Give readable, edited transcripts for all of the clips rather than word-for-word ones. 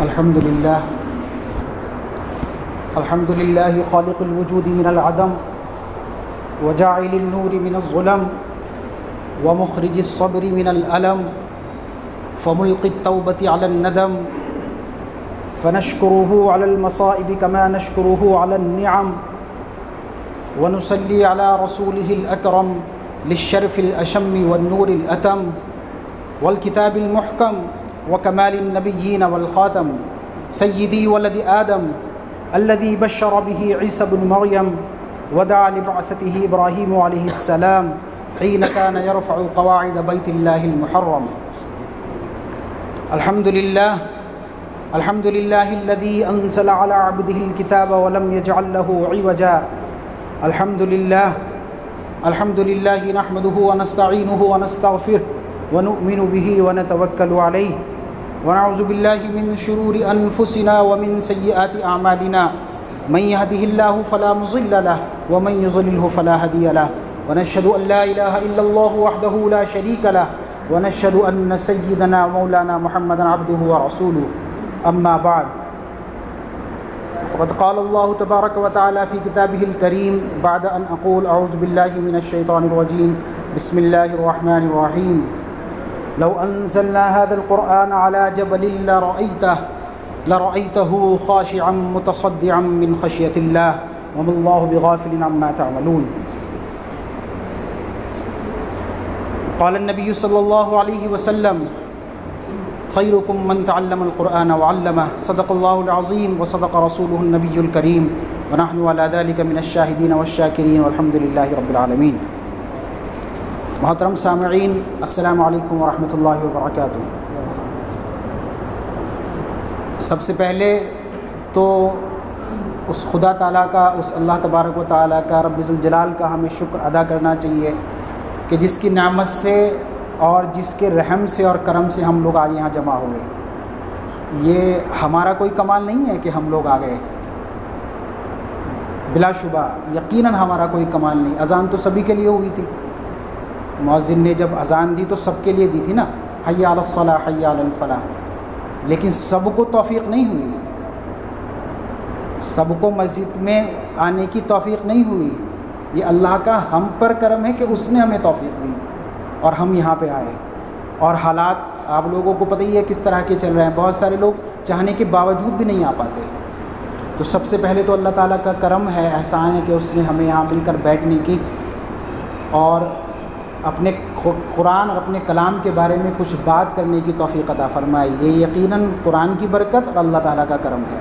الحمد لله خالق الوجود من العدم وجاعل النور من الظلم ومخرج الصبر من الألم فملقي التوبة على الندم فنشكره على المصائب كما نشكره على النعم ونصلي على رسوله الأكرم للشرف الأشم والنور الأتم والكتاب المحكم وكمال النبيين والخاتم سيدي ولد آدم الذي بشر به عيسى بن مريم ودعا لبعثته إبراهيم عليه السلام حين كان يرفع قواعد بيت الله المحرم. الحمد لله الذي أنزل على عبده الكتاب ولم يجعل له عوجا. الحمد لله نحمده ونستعينه ونستغفره ونؤمن به ونتوكل عليه ونعوذ بالله من شرور أنفسنا ومن سيئات أعمالنا من يهده الله فلا مضل له ومن يضلله فلا هادي له ونشهد أن لا إله إلا الله وحده لا شريك له ونشهد أن سيدنا مولانا محمدا عبده ورسوله. أما بعد فقد قال الله تبارك وتعالى في كتابه الكريم بعد أن أقول أعوذ بالله من الشيطان الرجيم بسم الله الرحمن الرحيم لو أنزلنا هذا القرآن على جبل لرأيته خاشعا متصدعا من خشية الله وما الله بغافل عما تعملون. قال النبي صلى الله عليه وسلم خيركم من تعلم القرآن وعلمه صدق الله العظيم وصدق رسوله النبي الكريم ونحن على ذلك من الشاهدين والشاكرين والحمد لله رب العالمين. محترم سامعین، السلام علیکم ورحمۃ اللہ وبرکاتہ. سب سے پہلے تو اس خدا تعالیٰ کا، اس اللہ تبارک و تعالیٰ کا، رب ذوالجلال کا ہمیں شکر ادا کرنا چاہیے کہ جس کی نعمت سے اور جس کے رحم سے اور کرم سے ہم لوگ آج یہاں جمع ہوئے. یہ ہمارا کوئی کمال نہیں ہے کہ ہم لوگ آ گئے، بلا شبہ یقیناً ہمارا کوئی کمال نہیں. اذان تو سبھی کے لیے ہوئی تھی، مؤذن نے جب اذان دی تو سب کے لیے دی تھی نا، حی علی الصلاح حی علی الفلاح. لیکن سب کو توفیق نہیں ہوئی، سب کو مسجد میں آنے کی توفیق نہیں ہوئی. یہ اللہ کا ہم پر کرم ہے کہ اس نے ہمیں توفیق دی اور ہم یہاں پہ آئے. اور حالات آپ لوگوں کو پتہ ہی ہے کس طرح کے چل رہے ہیں، بہت سارے لوگ چاہنے کے باوجود بھی نہیں آ پاتے. تو سب سے پہلے تو اللہ تعالیٰ کا کرم ہے، احسان ہے کہ اس نے ہمیں یہاں مل کر بیٹھنے کی اور اپنے قرآن اور اپنے کلام کے بارے میں کچھ بات کرنے کی توفیق عطا فرمائی. یہ یقیناً قرآن کی برکت اور اللہ تعالیٰ کا کرم ہے.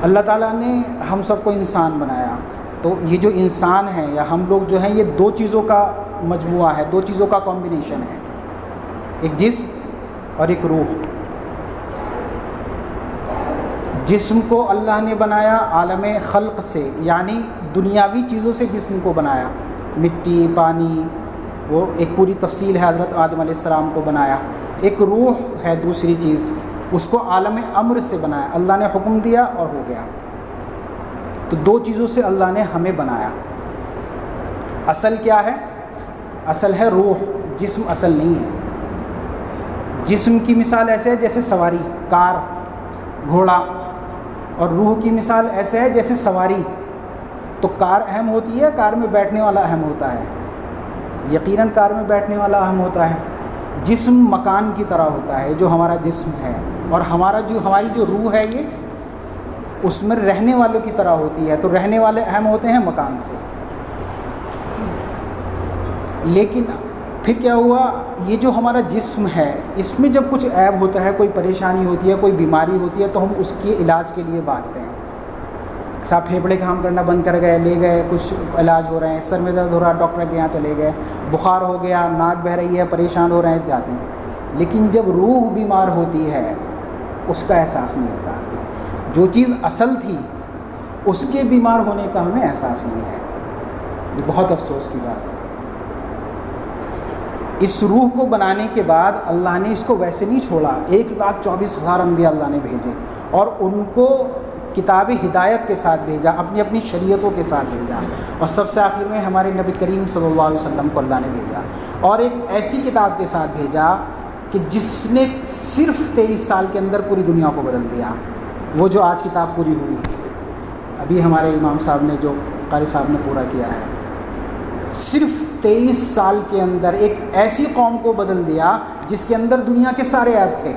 اللہ تعالیٰ نے ہم سب کو انسان بنایا، تو یہ جو انسان ہے یا ہم لوگ جو ہیں یہ دو چیزوں کا مجموعہ ہے، دو چیزوں کا کمبینیشن ہے، ایک جسم اور ایک روح. جسم کو اللہ نے بنایا عالم خلق سے، یعنی دنیاوی چیزوں سے جسم کو بنایا، مٹی، پانی، وہ ایک پوری تفصیل ہے، حضرت آدم علیہ السلام کو بنایا. ایک روح ہے دوسری چیز، اس کو عالم امر سے بنایا، اللہ نے حکم دیا اور ہو گیا. تو دو چیزوں سے اللہ نے ہمیں بنایا. اصل کیا ہے؟ اصل ہے روح، جسم اصل نہیں ہے. جسم کی مثال ایسے ہے جیسے سواری، کار، گھوڑا، اور روح کی مثال ایسے ہے جیسے سواری. تو کار اہم ہوتی ہے، کار میں بیٹھنے والا اہم ہوتا ہے، یقیناً کار میں بیٹھنے والا اہم ہوتا ہے. جسم مکان کی طرح ہوتا ہے جو ہمارا جسم ہے، اور ہماری جو روح ہے یہ اس میں رہنے والوں کی طرح ہوتی ہے. تو رہنے والے اہم ہوتے ہیں مکان سے. لیکن پھر کیا ہوا، یہ جو ہمارا جسم ہے اس میں جب کچھ عیب ہوتا ہے، کوئی پریشانی ہوتی ہے، کوئی بیماری ہوتی ہے، تو ہم اس کے علاج کے لیے بھاگتے ہیں. صاحب پھیپھڑے کام کرنا بند کر گئے، لے گئے، کچھ علاج ہو رہے ہیں، سر میں درد ہو رہا ہے ڈاکٹر کے یہاں چلے گئے، بخار ہو گیا، ناک بہہ رہی ہے، پریشان ہو رہے ہیں، جاتے ہیں. لیکن جب روح بیمار ہوتی ہے اس کا احساس نہیں ہوتا. جو چیز اصل تھی اس کے بیمار ہونے کا ہمیں احساس نہیں ہے. یہ بہت افسوس کی بات ہے. اس روح کو بنانے کے بعد اللہ نے اس کو ویسے نہیں چھوڑا. 1,24,000 انبیاء اللہ نے بھیجے اور ان کو کتاب ہدایت کے ساتھ بھیجا، اپنی اپنی شریعتوں کے ساتھ بھیجا، اور سب سے آخر میں ہمارے نبی کریم صلی اللہ علیہ وسلم کو اللہ نے بھیجا، اور ایک ایسی کتاب کے ساتھ بھیجا کہ جس نے صرف 23 سال کے اندر پوری دنیا کو بدل دیا، وہ جو آج کتاب پوری ہوئی ہے، ابھی ہمارے امام صاحب نے جو قاری صاحب نے پورا کیا ہے، صرف 23 سال کے اندر ایک ایسی قوم کو بدل دیا جس کے اندر دنیا کے سارے عیب تھے،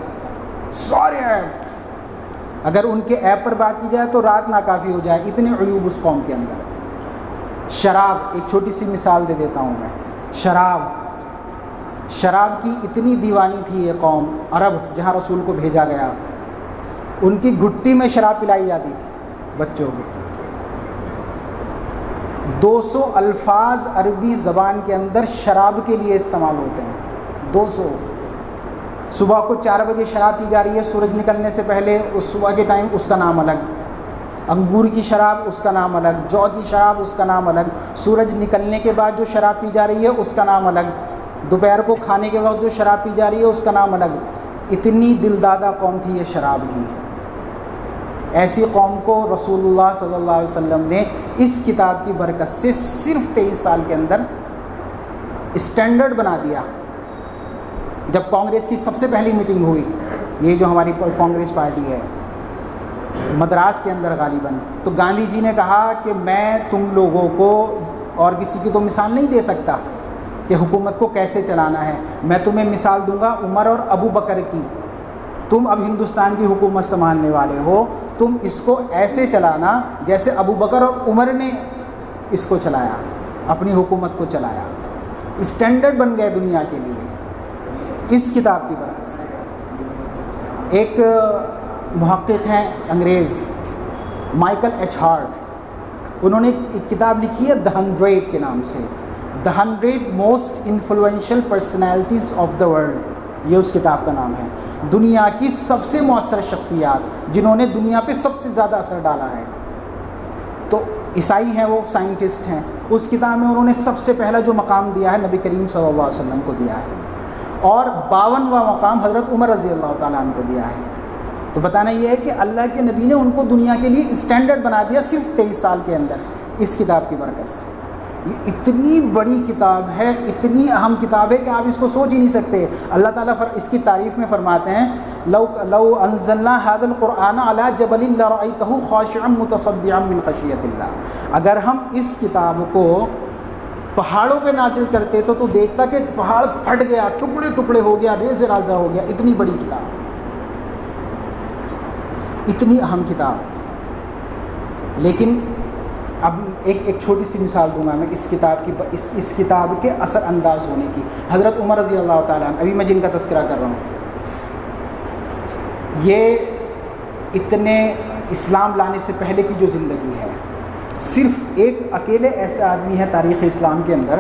سارے عیب، اگر ان کے عیب پر بات کی جائے تو رات ناکافی ہو جائے، اتنے عیوب اس قوم کے اندر۔ شراب، ایک چھوٹی سی مثال دے دیتا ہوں میں، شراب کی اتنی دیوانی تھی یہ قوم، عرب جہاں رسول کو بھیجا گیا، ان کی گھٹی میں شراب پلائی جاتی تھی بچوں کو۔ 200 الفاظ عربی زبان کے اندر شراب کے لیے استعمال ہوتے ہیں، 200۔ صبح کو 4 بجے شراب پی جا رہی ہے سورج نکلنے سے پہلے، اس صبح کے ٹائم اس کا نام الگ، انگور کی شراب اس کا نام الگ، جو کی شراب اس کا نام الگ، سورج نکلنے کے بعد جو شراب پی جا رہی ہے اس کا نام الگ، دوپہر کو کھانے کے وقت جو شراب پی جا رہی ہے اس کا نام الگ۔ اتنی دلدادہ قوم تھی یہ شراب کی۔ ایسی قوم کو رسول اللہ صلی اللہ علیہ وسلم نے اس کتاب کی برکت سے صرف 23 سال کے اندر اسٹینڈرڈ بنا دیا۔ جب کانگریس کی سب سے پہلی میٹنگ ہوئی، یہ جو ہماری کانگریس پارٹی ہے مدراس کے اندر غالباً، تو گاندھی جی نے کہا کہ میں تم لوگوں کو اور کسی کی تو مثال نہیں دے سکتا کہ حکومت کو کیسے چلانا ہے، میں تمہیں مثال دوں گا عمر اور ابو بکر کی، تم اب ہندوستان کی حکومت سنبھالنے والے ہو، تم اس کو ایسے چلانا جیسے ابو بکر اور عمر نے اس کو چلایا، اپنی حکومت کو چلایا، اسٹینڈرڈ بن گئے دنیا کے لیے اس کتاب کی برکت سے۔ ایک محقق ہیں انگریز مائیکل ایچ ہارٹ، انہوں نے ایک کتاب لکھی ہے دی 100 کے نام سے، دی 100 most influential personalities of the world, یہ اس کتاب کا نام ہے، دنیا کی سب سے مؤثر شخصیات جنہوں نے دنیا پہ سب سے زیادہ اثر ڈالا ہے۔ تو عیسائی ہیں، وہ سائنٹسٹ ہیں، اس کتاب میں انہوں نے سب سے پہلا جو مقام دیا ہے نبی کریم صلی اللہ علیہ وسلم کو دیا ہے، اور 52واں مقام حضرت عمر رضی اللہ تعالیٰ عنہ کو دیا ہے۔ تو بتانا یہ ہے کہ اللہ کے نبی نے ان کو دنیا کے لیے اسٹینڈرڈ بنا دیا صرف 23 سال کے اندر اس کتاب کی برکت سے۔ یہ اتنی بڑی کتاب ہے، اتنی اہم کتاب ہے کہ آپ اس کو سوچ ہی نہیں سکتے۔ اللہ تعالیٰ اس کی تعریف میں فرماتے ہیں لو انزلنا هذا القرآن على جبل لرأيته خاشعا متصدعا من خشیۃ اللہ، اگر ہم اس کتاب کو پہاڑوں پہ نازل کرتے تو دیکھتا کہ پہاڑ پھٹ گیا، ٹکڑے ٹکڑے ہو گیا، ریزہ رازہ ہو گیا، اتنی بڑی کتاب، اتنی اہم کتاب۔ لیکن اب ایک چھوٹی سی مثال دوں گا میں اس کتاب کی، اس کتاب کے اثر انداز ہونے کی۔ حضرت عمر رضی اللہ تعالیٰ عنہ، ابھی میں جن کا تذکرہ کر رہا ہوں، یہ اتنے اسلام لانے سے پہلے کی جو زندگی ہے، صرف ایک اکیلے ایسے آدمی ہیں تاریخ اسلام کے اندر،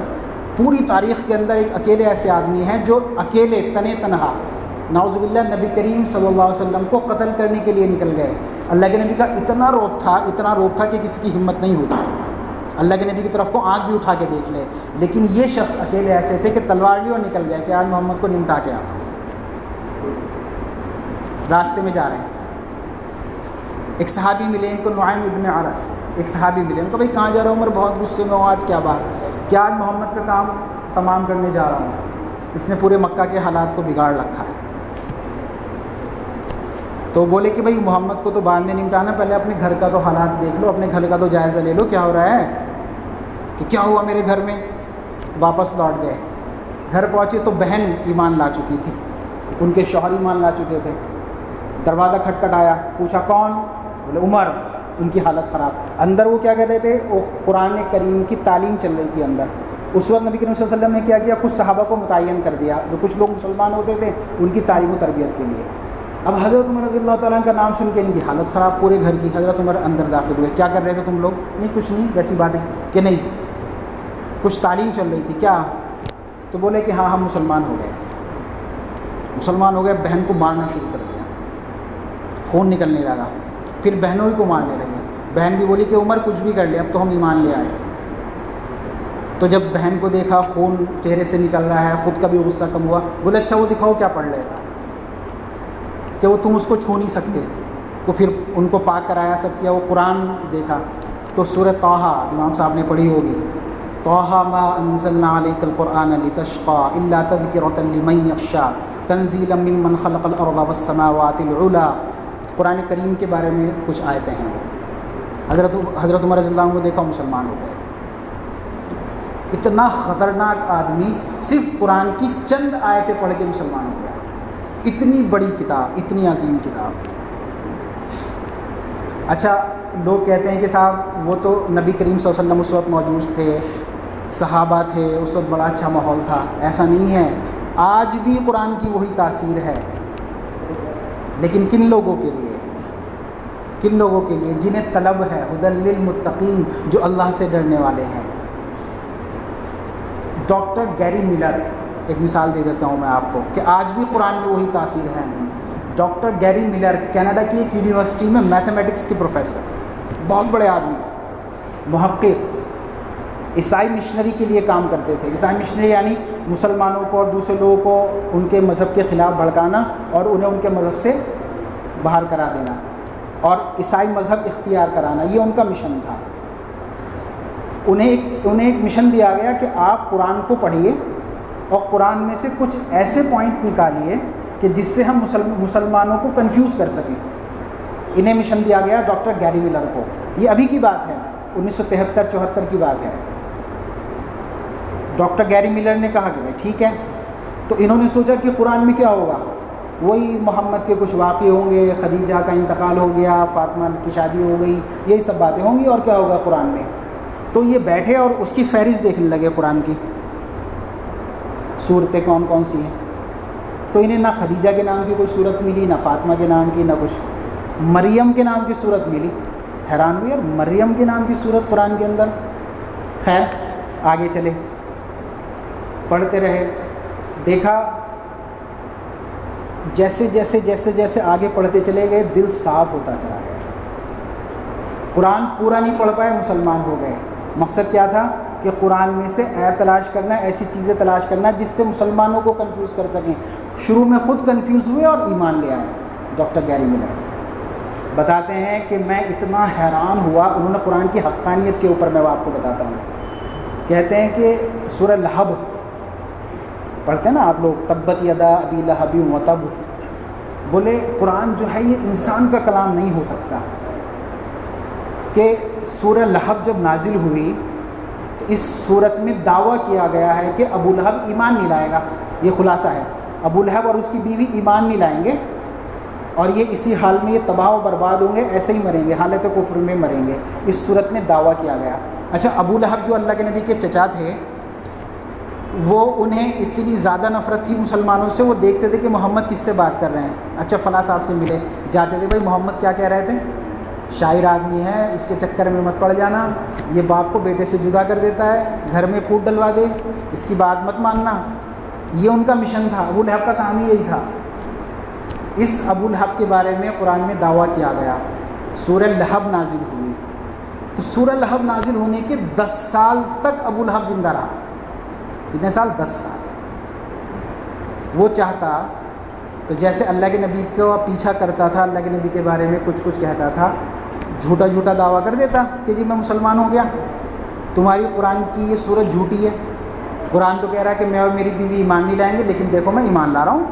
پوری تاریخ کے اندر ایک اکیلے ایسے آدمی ہیں جو اکیلے تنہا نعوذ باللہ نبی کریم صلی اللہ علیہ وسلم کو قتل کرنے کے لیے نکل گئے۔ اللہ کے نبی کا اتنا روب تھا کہ کسی کی ہمت نہیں ہوتی، اللہ کے نبی کی طرف کو آنکھ بھی اٹھا کے دیکھ لے، لیکن یہ شخص اکیلے ایسے تھے کہ تلوار لی اور نکل گئے کہ آج محمد کو نمٹا کے آتا ہوں۔ راستے میں جا رہے ہیں، ایک صحابی ملے ان کو، نعیم ابن عرف، ایک صحابی ملے ان کو، بھائی کہاں جا رہا ہوں؟ عمر بہت غصے میں ہوں، آج کیا بات؟ کہ آج محمد کا کام تمام کرنے جا رہا ہوں، اس نے پورے مکہ کے حالات کو بگاڑ رکھا ہے۔ تو بولے کہ بھائی محمد کو تو بعد میں نمٹانا، پہلے اپنے گھر کا تو حالات دیکھ لو، اپنے گھر کا تو جائزہ لے لو، کیا ہو رہا ہے، کہ کیا ہوا میرے گھر میں۔ واپس لوٹ گئے، گھر پہنچے تو بہن ایمان لا چکی تھی، ان کے شوہر ایمان لا چکے تھے۔ دروازہ کھٹکھٹایا، پوچھا کون؟ بولے عمر۔ ان کی حالت خراب، اندر وہ کیا کر رہے تھے، وہ قرآن کریم کی تعلیم چل رہی تھی اندر۔ اس وقت نبی کریم صلی اللہ علیہ وسلم نے کیا کچھ صحابہ کو متعین کر دیا، جو کچھ لوگ مسلمان ہوتے تھے ان کی تعلیم و تربیت کے لیے۔ اب حضرت عمر رضی اللہ تعالیٰ کا نام سن کے ان کی حالت خراب پورے گھر کی۔ حضرت عمر اندر داخل ہوئے، کیا کر رہے تھے تم لوگ؟ نہیں کچھ نہیں، ویسی بات ہے کہ نہیں، کچھ تعلیم چل رہی تھی کیا؟ تو بولے کہ ہاں ہم مسلمان ہو گئے۔ مسلمان ہو گئے، بہن کو مارنا شروع کر دیا، خون نکلنے لگا، پھر بہنوں ہی کو مارنے لگے۔ بہن بھی بولی کہ عمر کچھ بھی کر لے، اب تو ہم ایمان لے آئے۔ تو جب بہن کو دیکھا خون چہرے سے نکل رہا ہے، خود کا بھی غصہ کم ہوا، بولے اچھا وہ دکھاؤ کیا پڑھ رہے، کہ وہ تم اس کو چھو نہیں سکتے، تو پھر ان کو پاک کرایا، سب کیا، وہ قرآن دیکھا تو سورہ طٰہٰ امام صاحب نے پڑھی ہوگی، طٰہٰ ما انزلنا علیک القرآن لتشقى الا تذکرۃ لمن یخشیٰ، تنزیلا ممن خلق الارض والسماوات العلی، قرآن کریم کے بارے میں کچھ آیتیں ہیں. حضرت عمر رضی اللہ عنہ کو دیکھا مسلمان ہو گئے. اتنا خطرناک آدمی صرف قرآن کی چند آیتیں پڑھ کے مسلمان ہو گیا. اتنی بڑی کتاب، اتنی عظیم کتاب. اچھا لوگ کہتے ہیں کہ صاحب وہ تو نبی کریم صلی اللہ علیہ وسلم اس وقت موجود تھے، صحابہ تھے، اس وقت بڑا اچھا ماحول تھا. ایسا نہیں ہے، آج بھی قرآن کی وہی تاثیر ہے، لیکن کن لوگوں کے لیے؟ کن لوگوں کے لیے؟ جنہیں طلب ہے ہدی للمتقین، جو اللہ سے ڈرنے والے ہیں. ڈاکٹر گیری ملر، ایک مثال دے دیتا ہوں میں آپ کو کہ آج بھی قرآن میں وہی تاثیر ہے. ڈاکٹر گیری ملر کینیڈا کی ایک یونیورسٹی میں میتھمیٹکس کے پروفیسر، بہت بڑے آدمی، محقق، عیسائی مشنری کے لیے کام کرتے تھے. عیسائی مشنری یعنی مسلمانوں کو اور دوسرے لوگوں کو ان کے مذہب کے خلاف بھڑکانا اور انہیں ان کے مذہب سے باہر کرا دینا اور عیسائی مذہب اختیار کرانا، یہ ان کا مشن تھا. انہیں ایک مشن دیا گیا کہ آپ قرآن کو پڑھیے اور قرآن میں سے کچھ ایسے پوائنٹ نکالیے کہ جس سے ہم مسلمانوں کو کنفیوز کر سکیں. انہیں مشن دیا گیا ڈاکٹر گیری ملر کو. یہ ابھی کی بات ہے، 1973-74 کی بات ہے. ڈاکٹر گیری ملر نے کہا کہ بھائی ٹھیک ہے. تو انہوں نے سوچا کہ قرآن میں کیا ہوگا، وہی محمد کے کچھ واقعے ہوں گے، خدیجہ کا انتقال ہو گیا، فاطمہ کی شادی ہو گئی، یہی سب باتیں ہوں گی، اور کیا ہوگا قرآن میں. تو یہ بیٹھے اور اس کی فہرست دیکھنے لگے قرآن کی، صورتیں کون کون سی ہیں. تو انہیں نہ خدیجہ کے نام کی کوئی صورت ملی، نہ فاطمہ کے نام کی، نہ کچھ. مریم کے نام کی صورت ملی. حیران ہوئی، اور مریم کے نام کی صورت قرآن کے اندر. خیر آگے چلے، پڑھتے رہے. دیکھا جیسے جیسے جیسے جیسے آگے پڑھتے چلے گئے دل صاف ہوتا چلا گیا. قرآن پورا نہیں پڑھ پائے، مسلمان ہو گئے. مقصد کیا تھا کہ قرآن میں سے عیب تلاش کرنا، ایسی چیزیں تلاش کرنا جس سے مسلمانوں کو کنفیوز کر سکیں. شروع میں خود کنفیوز ہوئے اور ایمان لے آئے. ڈاکٹر گیری ملر بتاتے ہیں کہ میں اتنا حیران ہوا. انہوں نے قرآن کی حقانیت کے اوپر میں آپ کو بتاتا ہوں. کہتے ہیں کہ سورہ لہب پڑھتے ہیں نا آپ لوگ، تبت یدا ابی لہب وتب. بولے قرآن جو ہے یہ انسان کا کلام نہیں ہو سکتا. کہ سورہ لہب جب نازل ہوئی تو اس صورت میں دعویٰ کیا گیا ہے کہ ابو لہب ایمان نہیں لائے گا. یہ خلاصہ ہے، ابو لہب اور اس کی بیوی ایمان نہیں لائیں گے، اور یہ اسی حال میں یہ تباہ و برباد ہوں گے، ایسے ہی مریں گے، حالت کفر میں مریں گے. اس صورت میں دعویٰ کیا گیا. اچھا ابو لہب جو اللہ کے نبی کے چچا تھے، وہ انہیں اتنی زیادہ نفرت تھی مسلمانوں سے، وہ دیکھتے تھے کہ محمد کس سے بات کر رہے ہیں. اچھا فلاں صاحب سے ملے، جاتے تھے بھائی محمد کیا کہہ رہے تھے، شاعر آدمی ہے، اس کے چکر میں مت پڑ جانا، یہ باپ کو بیٹے سے جدا کر دیتا ہے، گھر میں پھوٹ ڈلوا دے، اس کی بات مت ماننا. یہ ان کا مشن تھا. ابو لہب کا کام ہی یہی تھا. اس ابو لہب کے بارے میں قرآن میں دعویٰ کیا گیا. سورہ لہب نازل ہوئی. تو سورہ لہب نازل ہونے کے 10 سال تک ابو لہب زندہ رہا. کتنے سال؟ 10 سال. وہ چاہتا تو جیسے اللہ کے نبی کو پیچھا کرتا تھا، اللہ کے نبی کے بارے میں کچھ کچھ کہتا تھا، جھوٹا جھوٹا دعویٰ کر دیتا کہ جی میں مسلمان ہو گیا، تمہاری قرآن کی یہ صورت جھوٹی ہے. قرآن تو کہہ رہا ہے کہ میں اور میری بیوی ایمان نہیں لائیں گے، لیکن دیکھو میں ایمان لا رہا ہوں،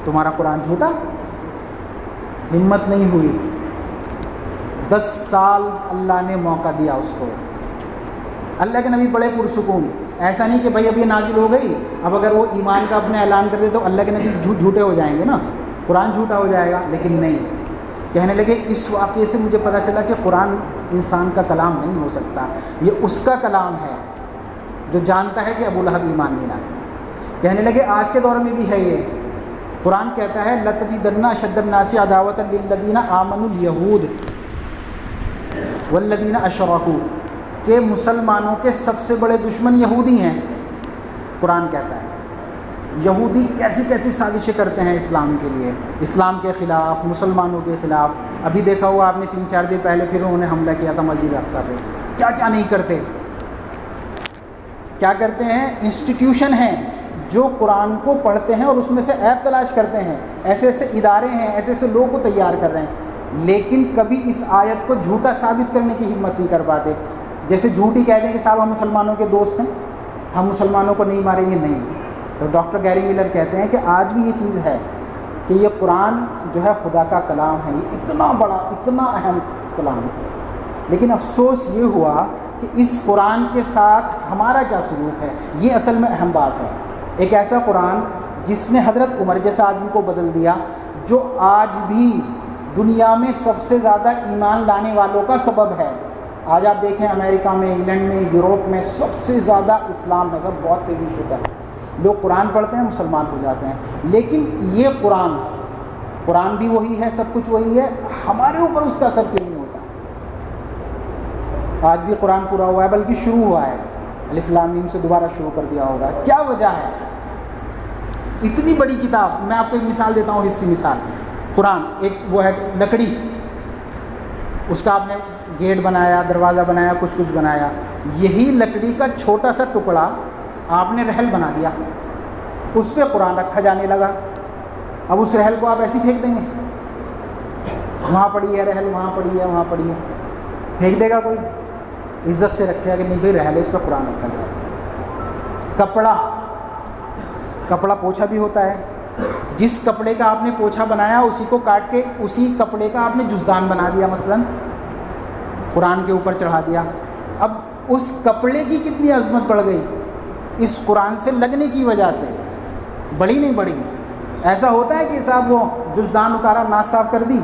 تمہارا قرآن جھوٹا. ہمت نہیں ہوئی. 10 سال اللہ نے موقع دیا اس کو. اللہ کے نبی بڑے پرسکون. ایسا نہیں کہ بھائی اب یہ نازل ہو گئی، اب اگر وہ ایمان کا اپنے اعلان کر دے تو اللہ کے نبی جھوٹے ہو جائیں گے نا، قرآن جھوٹا ہو جائے گا. لیکن نہیں، کہنے لگے اس واقعے سے مجھے پتہ چلا کہ قرآن انسان کا کلام نہیں ہو سکتا، یہ اس کا کلام ہے جو جانتا ہے کہ ابو لہب ایمان نہیں لائے. کہنے لگے آج کے دور میں بھی ہے یہ. قرآن کہتا ہے لَتَجِدَنَّ أَشَدَّ النَّاسِ عَدَاوَةً لِلَّذِينَ آمَنُوا الْيَهُودَ وَالَّذِينَ أَشْرَكُوا، کہ مسلمانوں کے سب سے بڑے دشمن یہودی ہیں. قرآن کہتا ہے یہودی کیسی کیسی سازشیں کرتے ہیں اسلام کے لیے، اسلام کے خلاف، مسلمانوں کے خلاف. ابھی دیکھا ہوا آپ نے 3-4 دن پہلے پھر انہوں نے حملہ کیا تھا مسجد اقصیٰ پہ. کیا کیا نہیں کرتے، کیا کرتے ہیں. انسٹیٹیوشن ہیں جو قرآن کو پڑھتے ہیں اور اس میں سے عیب تلاش کرتے ہیں. ایسے ایسے ادارے ہیں، ایسے ایسے لوگوں کو تیار کر رہے ہیں، لیکن کبھی اس آیت کو جھوٹا ثابت کرنے کی ہمت نہیں کر پاتے. جیسے جھوٹ ہی کہہ دیں کہ صاحب ہم مسلمانوں کے دوست ہیں، ہم مسلمانوں کو نہیں ماریں گے. نہیں، تو ڈاکٹر گیری ملر کہتے ہیں کہ آج بھی یہ چیز ہے کہ یہ قرآن جو ہے خدا کا کلام ہے، یہ اتنا بڑا اتنا اہم کلام ہے، لیکن افسوس یہ ہوا کہ اس قرآن کے ساتھ ہمارا کیا سلوک ہے، یہ اصل میں اہم بات ہے۔ ایک ایسا قرآن جس نے حضرت عمر جیسا آدمی کو بدل دیا، جو آج بھی دنیا میں سب سے زیادہ ایمان لانے والوں کا سبب ہے۔ آج آپ دیکھیں امریکہ میں، انگلینڈ میں، یوروپ میں سب سے زیادہ اسلام مذہب بہت تیزی سے ہے، لوگ قرآن پڑھتے ہیں مسلمان ہو جاتے ہیں، لیکن یہ قرآن بھی وہی ہے، سب کچھ وہی ہے، ہمارے اوپر اس کا اثر کیوں نہیں ہوتا؟ آج بھی قرآن پورا ہوا ہے، بلکہ شروع ہوا ہے، الف لام میم سے دوبارہ شروع کر دیا ہوگا۔ کیا وجہ ہے؟ اتنی بڑی کتاب، میں آپ کو ایک مثال دیتا ہوں، حصی مثال۔ قرآن ایک وہ ہے لکڑی، اس کا آپ نے گیٹ بنایا، دروازہ بنایا، کچھ بنایا، یہی لکڑی کا چھوٹا سا ٹکڑا آپ نے رحل بنا دیا، اس پہ قرآن رکھا جانے لگا۔ اب اس رحل کو آپ ایسے پھینک دیں گے؟ وہاں پڑی ہے رحل، وہاں پڑی ہے، وہاں پڑی ہے، پھینک دے گا کوئی؟ عزت سے رکھے گا کہ نہیں بھائی رحل ہے، اس پہ قرآن رکھا جائے۔ کپڑا پوچھا بھی ہوتا ہے، جس کپڑے کا آپ نے پوچھا بنایا اسی کو کاٹ کے اسی کپڑے کا آپ نے جزدان بنا دیا، مثلا قرآن کے اوپر چڑھا دیا۔ اب اس کپڑے کی کتنی عظمت بڑھ گئی اس قرآن سے لگنے کی وجہ سے، بڑی نہیں بڑی؟ ایسا ہوتا ہے کہ صاحب وہ جزدان اتارا ناک صاف کر دی،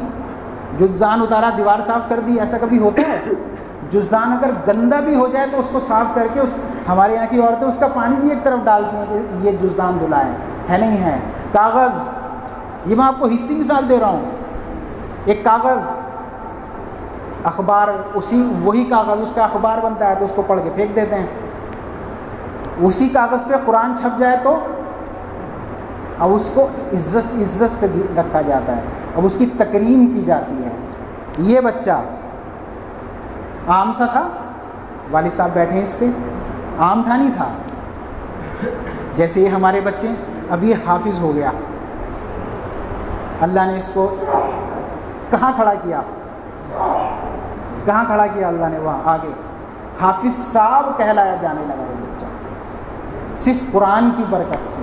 جزدان اتارا دیوار صاف کر دی، ایسا کبھی ہوتا ہے؟ جزدان اگر گندا بھی ہو جائے تو اس کو صاف کر کے ہمارے یہاں کی عورتیں اس کا پانی بھی ایک طرف ڈالتی ہیں کہ یہ جزدان دھلا ہے نہیں ہے۔ کاغذ، یہ میں آپ کو حصی مثال دے رہا ہوں، ایک کاغذ، اخبار، وہی کاغذ، اس کا اخبار بنتا ہے تو اس کو پڑھ کے پھینک دیتے ہیں، اسی کاغذ پہ قرآن چھپ جائے تو اب اس کو عزت سے رکھا جاتا ہے، اب اس کی تکریم کی جاتی ہے۔ یہ بچہ عام سا تھا، والد صاحب بیٹھے ہیں اس کے، عام تھا نہیں تھا، جیسے یہ ہمارے بچے، اب یہ حافظ ہو گیا، اللہ نے اس کو کہاں کھڑا کیا اللہ نے؟ وہاں آگے حافظ صاحب کہلایا جانے لگا ہے بچہ، صرف قرآن کی برکت سے۔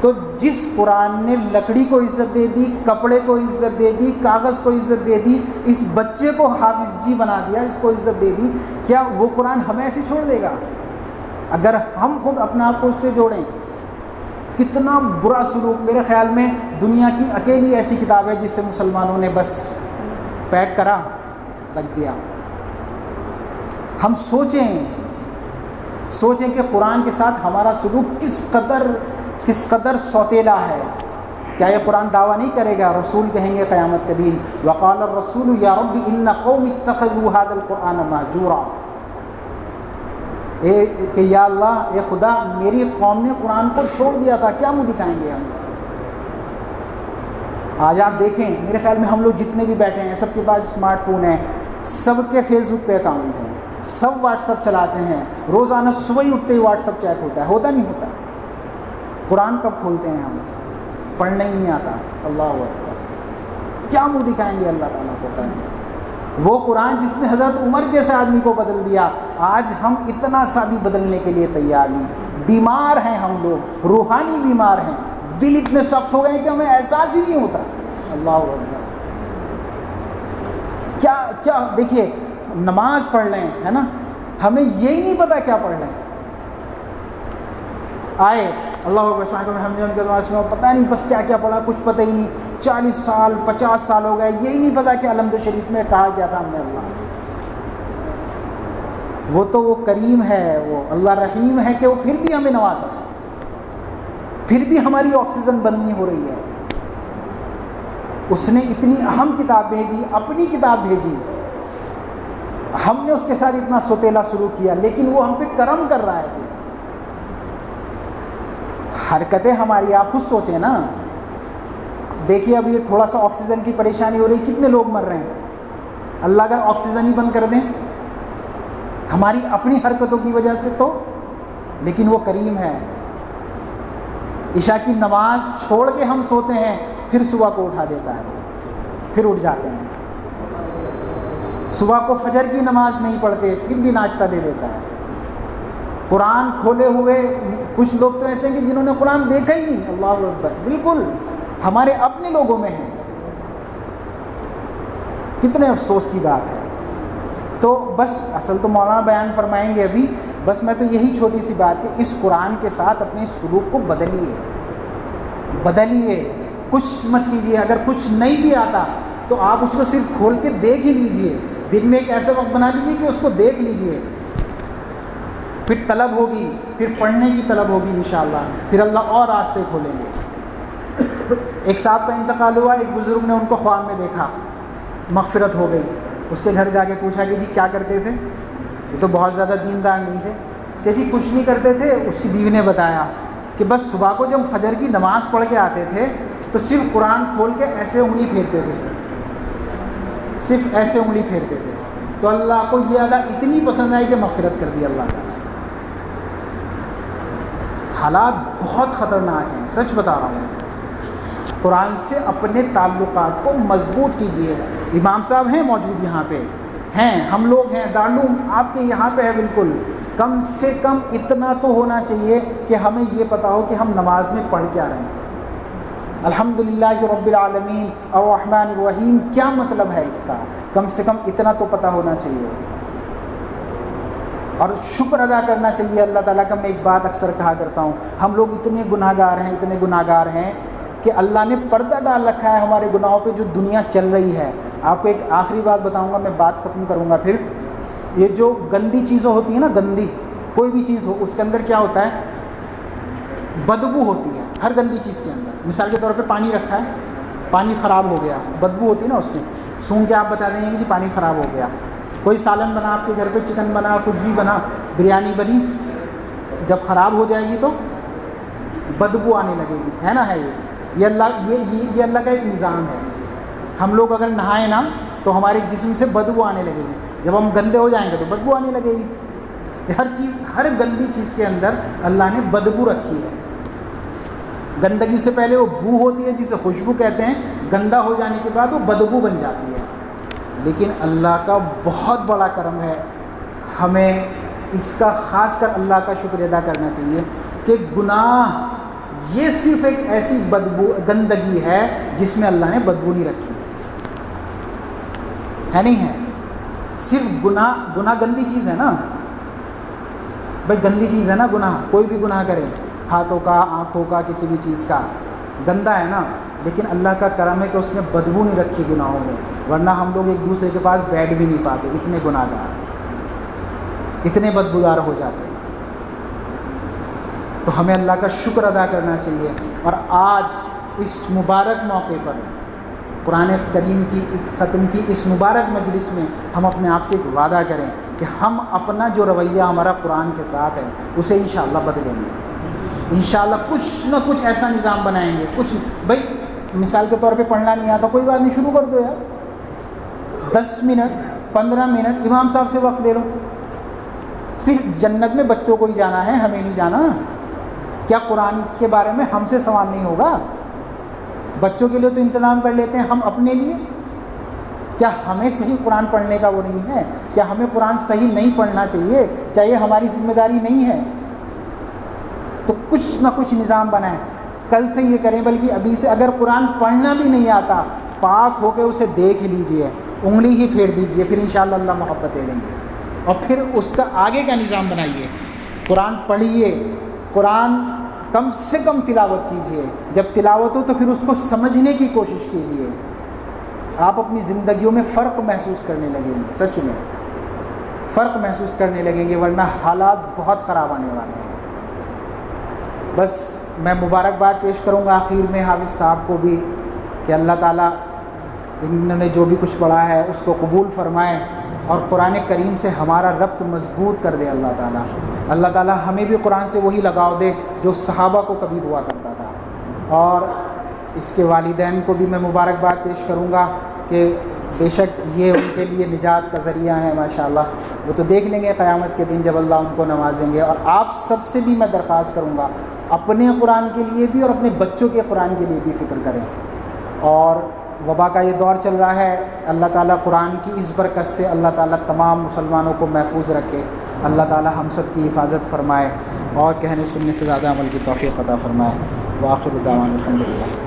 تو جس قرآن نے لکڑی کو عزت دے دی، کپڑے کو عزت دے دی، کاغذ کو عزت دے دی، اس بچے کو حافظ جی بنا دیا، اس کو عزت دے دی، کیا وہ قرآن ہمیں ایسے چھوڑ دے گا؟ اگر ہم خود اپنا آپ کو اس سے جوڑیں، کتنا برا سلوک۔ میرے خیال میں دنیا کی اکیلی ایسی کتاب ہے جسے مسلمانوں نے بس پیک کرا رکھ دیا۔ ہم سوچیں کہ قرآن کے ساتھ ہمارا سلوک کس قدر سوتیلا ہے۔ کیا یہ قرآن دعویٰ نہیں کرے گا؟ رسول کہیں گے قیامت کے دن وقال الرسول یا رب ان قوم اتخذوا هذا القرآن مہجورا، کہ یا اللہ، اے خدا، میری قوم نے قرآن کو چھوڑ دیا تھا، کیا منہ دکھائیں گے ہم؟ آج آپ دیکھیں، میرے خیال میں ہم لوگ جتنے بھی بیٹھے ہیں سب کے پاس اسمارٹ فون ہیں، سب کے فیس بک پہ اکاؤنٹ ہیں، سب واٹس ایپ چلاتے ہیں، روزانہ صبح ہی اٹھتے ہی واٹس ایپ چیک ہوتا نہیں ہوتا؟ قرآن کب کھولتے ہیں ہم؟ پڑھنا ہی نہیں آتا۔ اللہ اکبر، کیا منہ دکھائیں گے اللہ تعالیٰ کو؟ کہیں وہ قرآن جس نے حضرت عمر جیسے آدمی کو بدل دیا، آج ہم اتنا سا بھی بدلنے کے لیے تیار نہیں۔ بیمار ہیں ہم لوگ، روحانی بیمار ہیں، دل اتنے سخت ہو گئے کہ ہمیں احساس ہی نہیں ہوتا۔ اللہ اکبر، کیا دیکھیے، نماز پڑھ لیں، ہے نا، ہمیں یہی نہیں پتا کیا پڑھ لیں۔ آئے اللہ اکبر، ہم نے ان کے نماز میں پتہ نہیں بس کیا پڑھا، کچھ پتہ ہی نہیں، 40 سال 50 سال ہو گئے، یہی نہیں پتا کہ الحمد شریف میں کہا کیا تھا ہم نے اللہ سے۔ وہ تو وہ کریم ہے، وہ اللہ رحیم ہے کہ وہ پھر بھی ہمیں نوازا، پھر بھی ہماری آکسیجن بند نہیں ہو رہی ہے۔ اس نے اتنی اہم کتاب بھیجی، اپنی کتاب بھیجی، ہم نے اس کے ساتھ اتنا سوتیلا سلوک کیا، لیکن وہ ہم پہ کرم کر رہا ہے۔ حرکتیں ہماری، آپ خود سوچیں نا، دیکھیے اب یہ تھوڑا سا آکسیجن کی پریشانی ہو رہی، کتنے لوگ مر رہے ہیں۔ اللہ اگر آکسیجن ہی بند کر دیں ہماری اپنی حرکتوں کی وجہ سے تو، لیکن وہ کریم ہے۔ عشاء کی نماز چھوڑ کے ہم سوتے ہیں، پھر صبح کو اٹھا دیتا ہے، پھر اٹھ جاتے ہیں۔ صبح کو فجر کی نماز نہیں پڑھتے، پھر بھی ناشتہ دے دیتا ہے۔ قرآن کھولے ہوئے کچھ لوگ تو ایسے ہیں کہ جنہوں نے قرآن دیکھا ہی نہیں، اللہ اکبر، بالکل ہمارے اپنے لوگوں میں ہیں، کتنے افسوس کی بات ہے۔ تو بس اصل تو مولانا بیان فرمائیں گے ابھی، بس میں تو یہی چھوٹی سی بات کہ اس قرآن کے ساتھ اپنے سلوک کو بدلیے، کچھ مت کیجیے۔ اگر کچھ نہیں بھی آتا تو آپ اس کو صرف کھول کے دیکھ ہی لیجئے، دن میں ایک ایسا وقت بنا لیجیے کہ اس کو دیکھ لیجئے، پھر طلب ہوگی، پھر پڑھنے کی طلب ہوگی انشاءاللہ، پھر اللہ اور راستے کھولیں گے۔ ایک صاحب کا انتقال ہوا، ایک بزرگ نے ان کو خواب میں دیکھا، مغفرت ہو گئی، اس کے گھر جا کے پوچھا کہ جی کیا کرتے تھے؟ یہ تو بہت زیادہ دیندار نہیں تھے، کہ جی کچھ نہیں کرتے تھے۔ اس کی بیوی نے بتایا کہ بس صبح کو جب فجر کی نماز پڑھ کے آتے تھے تو صرف قرآن کھول کے ایسے انگلی پھیرتے تھے، صرف ایسے انگلی پھیرتے تھے، تو اللہ کو یہ ادا اتنی پسند آئی کہ مغفرت کر دی اللہ تعالیٰ۔ حالات بہت خطرناک ہیں، سچ بتا رہا ہوں۔ قرآن سے اپنے تعلقات کو مضبوط کیجیے۔ امام صاحب ہیں موجود یہاں پہ ہیں، ہم لوگ ہیں، دارالعلوم آپ کے یہاں پہ ہے، بالکل کم سے کم اتنا تو ہونا چاہیے کہ ہمیں یہ پتہ ہو کہ ہم نماز میں پڑھ کیا رہے ہیں۔ الحمدللہ رب العالمین الرحمن الرحیم کیا مطلب ہے اس کا، کم سے کم اتنا تو پتہ ہونا چاہیے، اور شکر ادا کرنا چاہیے اللہ تعالیٰ کا۔ میں ایک بات اکثر کہا کرتا ہوں، ہم لوگ اتنے گناہ گار ہیں کہ اللہ نے پردہ ڈال رکھا ہے ہمارے گناہوں پہ، جو دنیا چل رہی ہے۔ آپ کو ایک آخری بات بتاؤں گا، میں بات ختم کروں گا پھر۔ یہ جو گندی چیزیں ہوتی ہیں نا، گندی کوئی بھی چیز ہو، اس کے اندر کیا ہوتا ہے؟ بدبو ہوتی ہے ہر گندی چیز کے اندر۔ مثال کے طور پہ پانی رکھا ہے، پانی خراب ہو گیا، بدبو ہوتی ہے نا اس میں، سونگھ کے آپ بتا دیں گے کہ جی پانی خراب ہو گیا۔ کوئی سالن بنا آپ کے گھر پہ، چکن بنا، کچھ بھی بنا، بریانی بنی، جب خراب ہو جائے گی تو بدبو آنے لگے گی، ہے نا؟ ہے یہ اللہ کا ایک نظام ہے۔ ہم لوگ اگر نہائیں نا تو ہمارے جسم سے بدبو آنے لگے گی، جب ہم گندے ہو جائیں گے تو بدبو آنے لگے گی۔ ہر گندی چیز کے اندر اللہ نے بدبو رکھی ہے۔ گندگی سے پہلے وہ بو ہوتی ہے جسے خوشبو کہتے ہیں، گندا ہو جانے کے بعد وہ بدبو بن جاتی ہے۔ لیکن اللہ کا بہت بڑا کرم ہے، ہمیں اس کا خاص کر اللہ کا شکر ادا کرنا چاہیے کہ گناہ یہ صرف ایک ایسی گندگی ہے جس میں اللہ نے بدبو نہیں رکھی ہے، نہیں ہے۔ صرف گناہ گندی چیز ہے نا بھائی، گندی چیز ہے نا گناہ، کوئی بھی گناہ کرے، ہاتھوں کا، آنکھوں کا، کسی بھی چیز کا، گندا ہے نا۔ لیکن اللہ کا کرم ہے کہ اس نے بدبو نہیں رکھی گناہوں میں، ورنہ ہم لوگ ایک دوسرے کے پاس بیٹھ بھی نہیں پاتے، اتنے گناہ گار، اتنے بدبودار ہو جاتے ہیں۔ تو ہمیں اللہ کا شکر ادا کرنا چاہیے۔ اور آج اس مبارک موقع پر قرآن کریم کی ختم کی اس مبارک مجلس میں ہم اپنے آپ سے ایک وعدہ کریں کہ ہم اپنا جو رویہ ہمارا قرآن کے ساتھ ہے اسے انشاءاللہ بدلیں گے، انشاءاللہ کچھ نہ کچھ ایسا نظام بنائیں گے۔ کچھ بھائی مثال کے طور پہ پڑھنا نہیں آتا، کوئی بات نہیں، شروع کر دو یار، 10 منٹ 15 منٹ امام صاحب سے وقت لے لو۔ صرف جنت میں بچوں کو ہی جانا ہے، ہمیں نہیں جانا۔ کیا قرآن کے بارے میں ہم سے سوال نہیں ہوگا؟ بچوں کے لیے تو انتظام کر لیتے ہیں، ہم اپنے لیے کیا ہمیں صحیح قرآن پڑھنے کا وہ نہیں ہے؟ کیا ہمیں قرآن صحیح نہیں پڑھنا چاہیے ہماری ذمہ داری نہیں ہے؟ تو کچھ نہ کچھ نظام بنائیں، کل سے یہ کریں، بلکہ ابھی سے۔ اگر قرآن پڑھنا بھی نہیں آتا، پاک ہو کے اسے دیکھ لیجئے، انگلی ہی پھیر دیجئے، پھر انشاءاللہ اللہ محبت دے دیں گے۔ اور پھر اس کا آگے کا نظام بنائیے، قرآن پڑھیے، قرآن کم سے کم تلاوت کیجئے، جب تلاوت ہو تو پھر اس کو سمجھنے کی کوشش کیجئے۔ آپ اپنی زندگیوں میں فرق محسوس کرنے لگیں گے، سچ میں فرق محسوس کرنے لگیں گے، ورنہ حالات بہت خراب آنے والے ہیں۔ بس میں مبارکباد پیش کروں گا آخر میں حافظ صاحب کو بھی کہ اللہ تعالیٰ انہوں نے جو بھی کچھ پڑھا ہے اس کو قبول فرمائے اور قرآن کریم سے ہمارا ربط مضبوط کر دے اللہ تعالیٰ۔ اللہ تعالیٰ ہمیں بھی قرآن سے وہی لگاؤ دے جو صحابہ کو کبھی ہوا کرتا تھا۔ اور اس کے والدین کو بھی میں مبارکباد پیش کروں گا کہ بے شک یہ ان کے لیے نجات کا ذریعہ ہے، ماشاءاللہ۔ وہ تو دیکھ لیں گے قیامت کے دن جب اللہ ان کو نوازیں گے۔ اور آپ سب سے بھی میں درخواست کروں گا، اپنے قرآن کے لیے بھی اور اپنے بچوں کے قرآن کے لیے بھی فکر کریں۔ اور وبا کا یہ دور چل رہا ہے، اللہ تعالیٰ قرآن کی اس برکت سے اللہ تعالیٰ تمام مسلمانوں کو محفوظ رکھے۔ اللہ تعالی ہم سب کی حفاظت فرمائے اور کہنے سننے سے زیادہ عمل کی توفیق عطا فرمائے۔ وآخر دعوانا الحمدللہ۔